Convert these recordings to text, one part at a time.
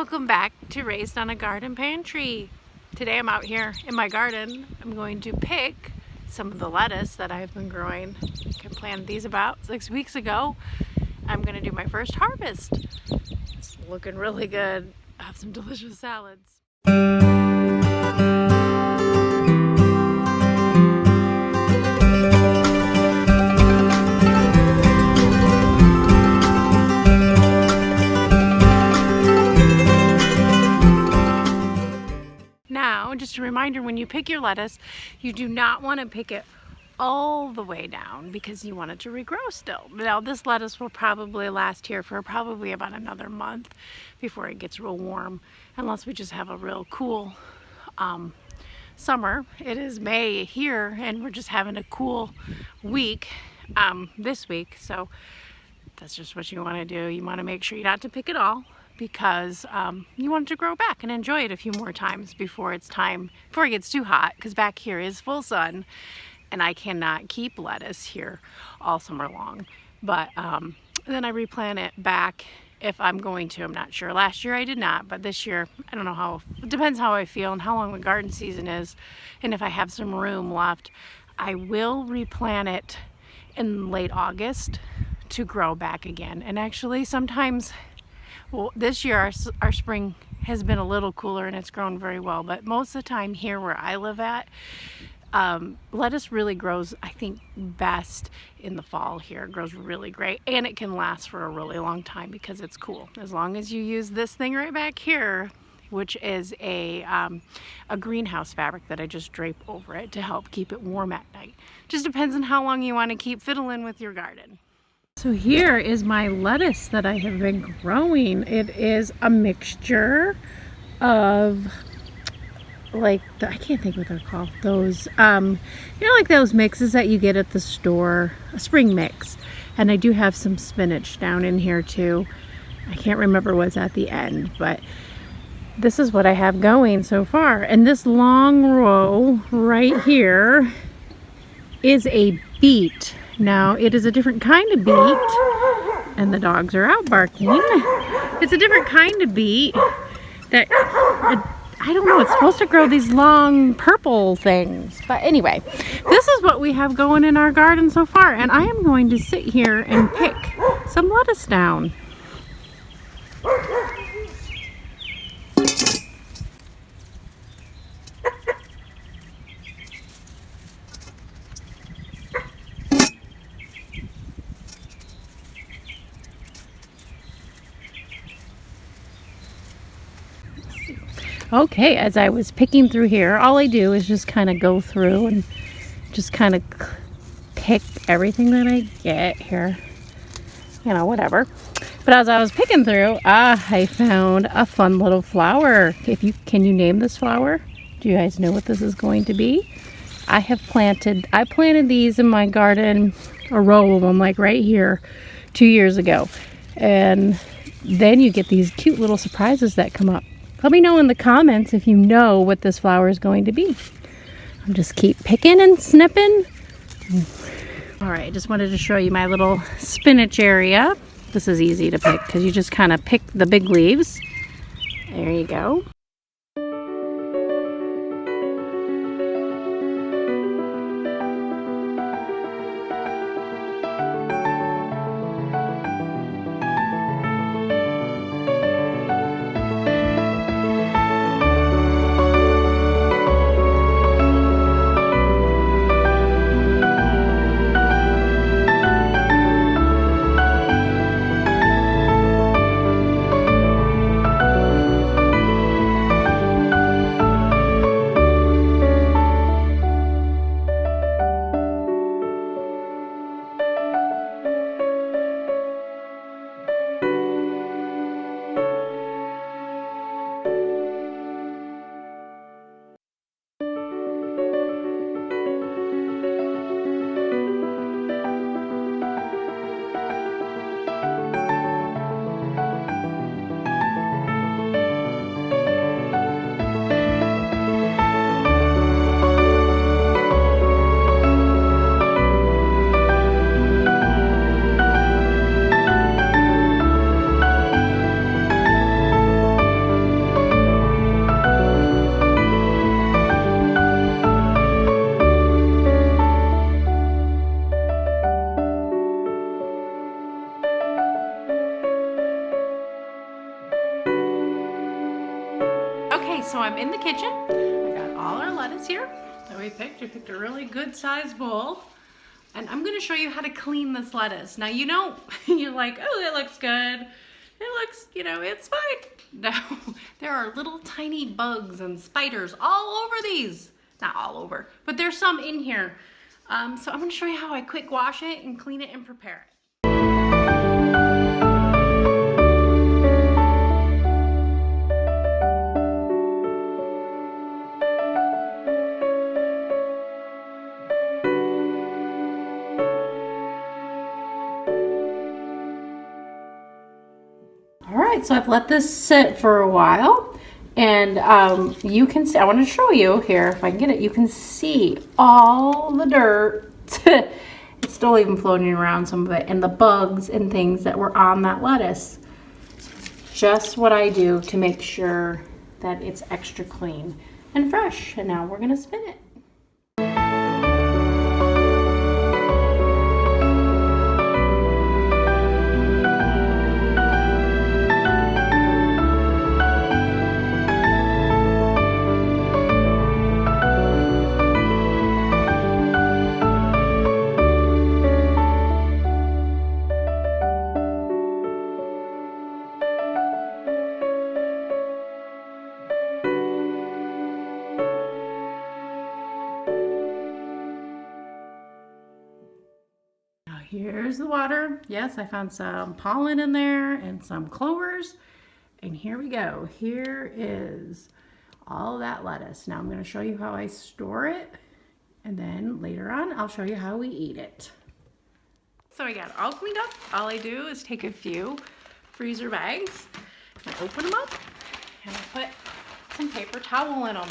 Welcome back to Raised on a Garden Pantry. Today I'm out here in my garden. I'm going to pick some of the lettuce that I've been growing. I planted these about 6 weeks ago. I'm going to do my first harvest. It's looking really good. I have some delicious salads. Now, just a reminder, when you pick your lettuce, you do not want to pick it all the way down because you want it to regrow still. Now, this lettuce will probably last here for probably about another month before it gets real warm, unless we just have a real cool summer. It is May here, and we're just having a cool week this week, so that's just what you want to do. You want to make sure you not to pick it all, because you want it to grow back and enjoy it a few more times before it gets too hot, because back here is full sun and I cannot keep lettuce here all summer long. But then I replant it back if I'm going to. I'm not sure. Last year I did not, but this year I don't know how. It depends how I feel and how long the garden season is, and if I have some room left. I will replant it in late August to grow back again. And actually sometimes, well, this year our spring has been a little cooler and it's grown very well, but most of the time here where I live at, lettuce really grows, I think, best in the fall here. It grows really great, and it can last for a really long time because it's cool. As long as you use this thing right back here, which is a greenhouse fabric that I just drape over it to help keep it warm at night. Just depends on how long you want to keep fiddling with your garden. So here is my lettuce that I have been growing. It is a mixture of, like, I can't think what they're called. Those, like those mixes that you get at the store, a spring mix. And I do have some spinach down in here too. I can't remember what's at the end, but this is what I have going so far. And this long row right here is a beet. Now, it is a different kind of beet, and the dogs are out barking. It's a different kind of beet that, I don't know, it's supposed to grow these long purple things. But anyway, this is what we have going in our garden so far, and I am going to sit here and pick some lettuce down. Okay, as I was picking through here, all I do is just kind of go through and just kind of pick everything that I get here, whatever. But as I was picking through, I found a fun little flower. Can you name this flower? Do you guys know what this is going to be? I planted these in my garden, a row of them, like right here, 2 years ago. And then you get these cute little surprises that come up. Let me know in the comments if you know what this flower is going to be. I'll just keep picking and snipping. All right, I just wanted to show you my little spinach area. This is easy to pick because you just kind of pick the big leaves. There you go. so I'm in the kitchen. I got all our lettuce here that we picked. We picked a really good sized bowl. And I'm gonna show you how to clean this lettuce. Now, you know, you're like, oh, that looks good. It looks, you know, it's fine. No, there are little tiny bugs and spiders all over these. Not all over, but there's some in here. So I'm gonna show you how I quick wash it and clean it and prepare it. All right, so I've let this sit for a while, and you can see, I want to show you here, if I can get it, you can see all the dirt. It's still even floating around, some of it, and the bugs and things that were on that lettuce. Just what I do to make sure that it's extra clean and fresh. And now we're gonna spin it. Here's the water. Yes, I found some pollen in there and some clovers. And here we go. Here is all that lettuce. Now I'm going to show you how I store it. And then later on, I'll show you how we eat it. So I got it all cleaned up. All I do is take a few freezer bags. I open them up and I put some paper towel in them.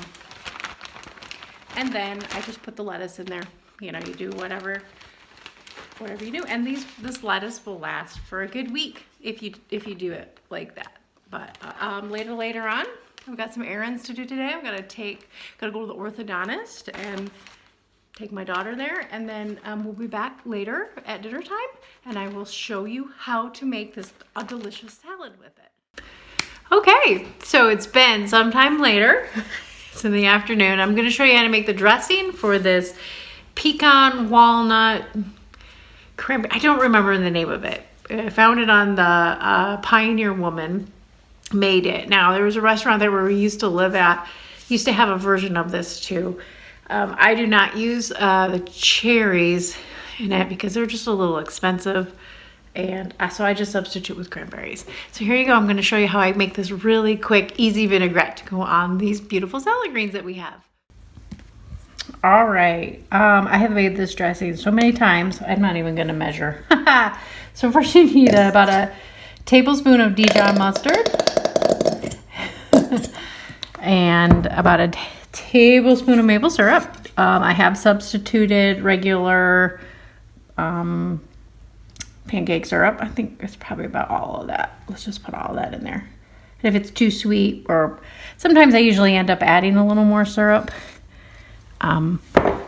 And then I just put the lettuce in there. You know, you do whatever you do, and this lettuce will last for a good week if you do it like that. But later on, I've got some errands to do today. I've gotta go to the orthodontist and take my daughter there, and then we'll be back later at dinner time, and I will show you how to make a delicious salad with it. Okay, so it's been some time later. It's in the afternoon. I'm gonna show you how to make the dressing for this pecan walnut cranberry. I don't remember the name of it. I found it on the Pioneer Woman made it. Now, there was a restaurant there where we used to live at. Used to have a version of this too. I do not use the cherries in it because they're just a little expensive. And so I just substitute with cranberries. So here you go. I'm going to show you how I make this really quick, easy vinaigrette to go on these beautiful salad greens that we have. All right, I have made this dressing so many times, I'm not even gonna measure. So first you need about a tablespoon of Dijon mustard and about a tablespoon of maple syrup. I have substituted regular pancake syrup. I think it's probably about all of that. Let's just put all of that in there. And if it's too sweet, or sometimes I usually end up adding a little more syrup.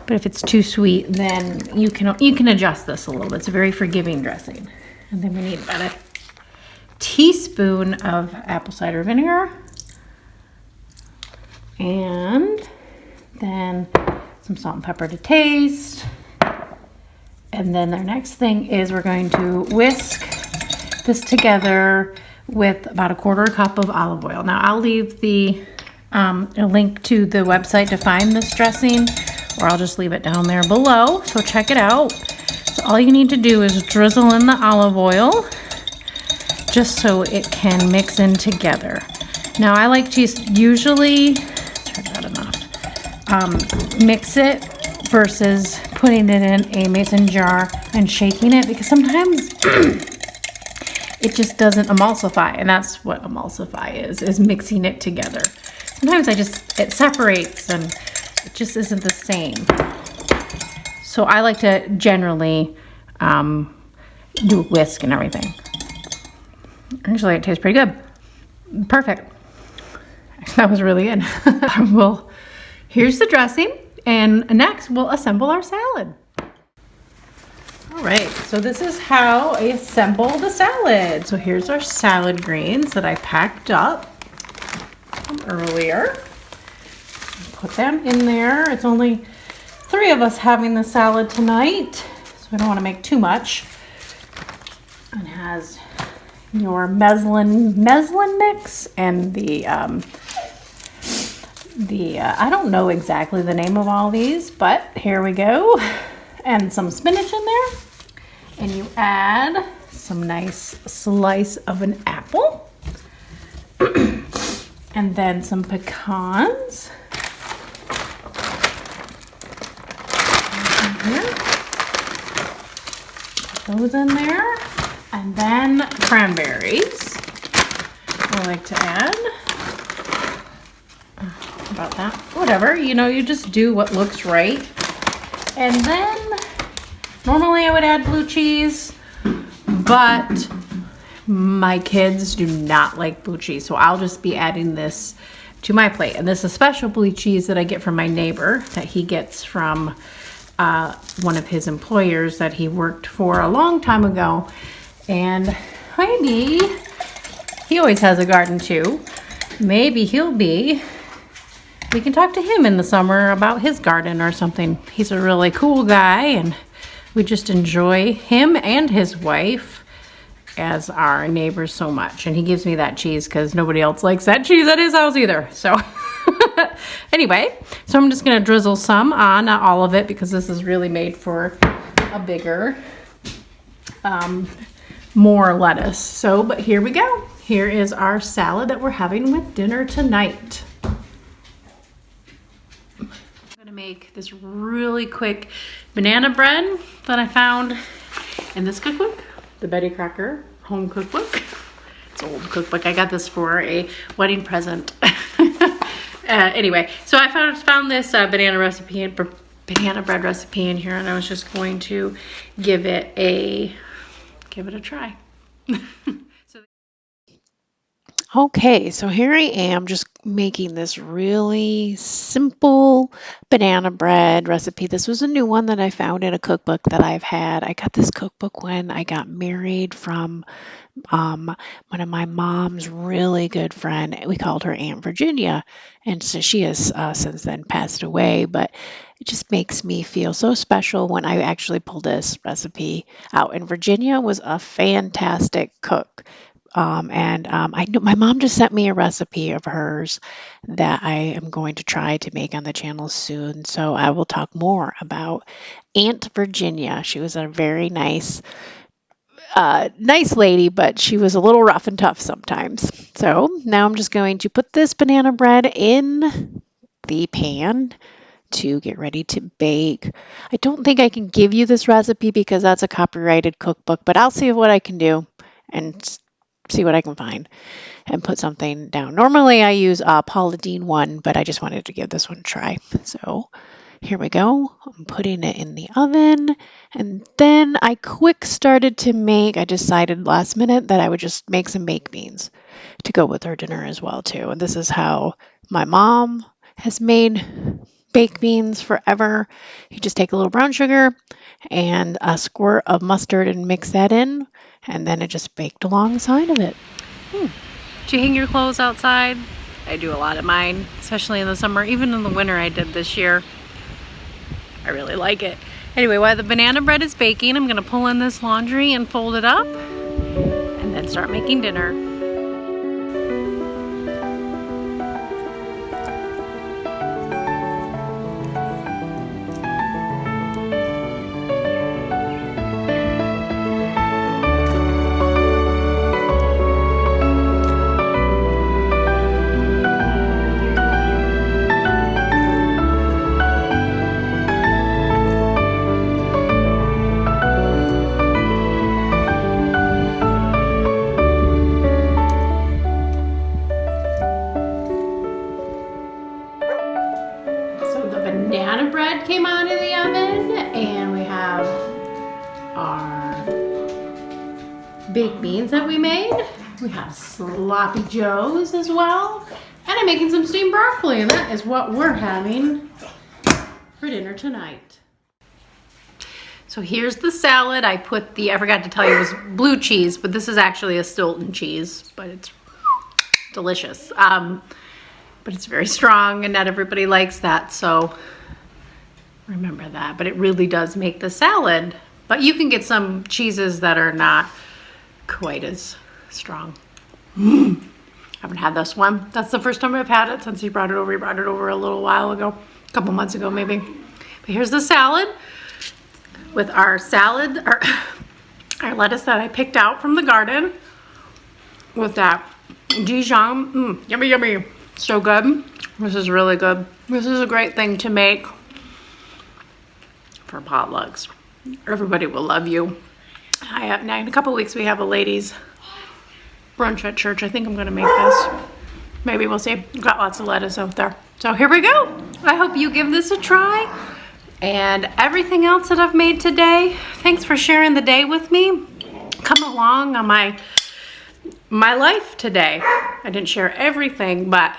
But if it's too sweet, then you can adjust this a little bit. It's a very forgiving dressing. And then we need about a teaspoon of apple cider vinegar. And then some salt and pepper to taste. And then the next thing is we're going to whisk this together with about a quarter cup of olive oil. Now I'll leave a link to the website to find this dressing, or I'll just leave it down there below, so check it out. So all you need to do is drizzle in the olive oil just so it can mix in together. Now I like to usually, turn that enough, mix it versus putting it in a mason jar and shaking it, because sometimes it just doesn't emulsify, and that's what emulsify is mixing it together. Sometimes it separates and it just isn't the same. So I like to generally do a whisk and everything. Actually, it tastes pretty good. Perfect. That was really good. Well, here's the dressing, and next we'll assemble our salad. All right, so this is how I assemble the salad. So here's our salad greens that I packed up from earlier. Put them in there. It's only 3 of us having the salad tonight, so I don't want to make too much. It has your meslin mix and the I don't know exactly the name of all these, but here we go. And some spinach in there. And you add some nice slice of an apple. And then some pecans. Put those in there. And then cranberries. I like to add. About that. Whatever, you know, you just do what looks right. And then normally I would add blue cheese, but my kids do not like blue cheese, so I'll just be adding this to my plate. And this is special blue cheese that I get from my neighbor, that he gets from one of his employers that he worked for a long time ago. And maybe he always has a garden too. Maybe we can talk to him in the summer about his garden or something. He's a really cool guy, and we just enjoy him and his wife as our neighbors so much. And he gives me that cheese because nobody else likes that cheese at his house either. So anyway, so I'm just gonna drizzle some on, not all of it, because this is really made for a bigger, more lettuce. So, but here we go. Here is our salad that we're having with dinner tonight. I'm gonna make this really quick banana bread that I found in this cookbook, the Betty Crocker home cookbook. It's an old cookbook. I got this for a wedding present. Anyway, so I found this banana bread recipe in here, and I was just going to give it a try. Okay, so here I am just making this really simple banana bread recipe. This was a new one that I found in a cookbook that I've had. I got this cookbook when I got married from one of my mom's really good friend. We called her Aunt Virginia, and so she has since then passed away, but it just makes me feel so special when I actually pull this recipe out. And Virginia was a fantastic cook. I know my mom just sent me a recipe of hers that I am going to try to make on the channel soon. So I will talk more about Aunt Virginia. She was a very nice lady, but she was a little rough and tough sometimes. So now I'm just going to put this banana bread in the pan to get ready to bake. I don't think I can give you this recipe because that's a copyrighted cookbook, but I'll see what I can do and see what I can find and put something down. Normally I use Paula Deen one, but I just wanted to give this one a try. So here we go. I'm putting it in the oven, and then I decided last minute that I would just make some baked beans to go with our dinner as well too. And this is how my mom has made baked beans forever. You just take a little brown sugar and a squirt of mustard and mix that in, and then it just baked alongside of it. Do you hang your clothes outside? I do a lot of mine, especially in the summer. Even in the winter I did this year. I really like it. Anyway, while the banana bread is baking, I'm gonna pull in this laundry and fold it up and then start making dinner. Banana bread came out of the oven, and we have our baked beans that we made. We have sloppy joes as well, and I'm making some steamed broccoli, and that is what we're having for dinner tonight. So here's the salad. I forgot to tell you, it was blue cheese, but this is actually a Stilton cheese, but it's delicious. but it's very strong and not everybody likes that, so remember that. But it really does make the salad. But you can get some cheeses that are not quite as strong. Haven't had this one. That's the first time I've had it since he brought it over. He brought it over a little while ago, a couple months ago maybe. But here's the salad with our our lettuce that I picked out from the garden with that Dijon. Yummy, yummy. So good. This is really good. This is a great thing to make for potlucks. Everybody will love you. Now in a couple weeks we have a ladies brunch at church. I think I'm gonna make this. Maybe we'll see. We've got lots of lettuce out there. So here we go. I hope you give this a try. And everything else that I've made today, thanks for sharing the day with me. Come along on my life today. I didn't share everything, but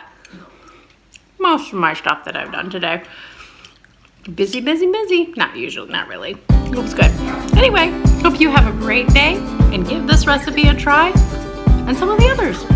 most of my stuff that I've done today. Busy, busy, busy. Not usually, not really. It was good. Anyway, hope you have a great day and give this recipe a try and some of the others.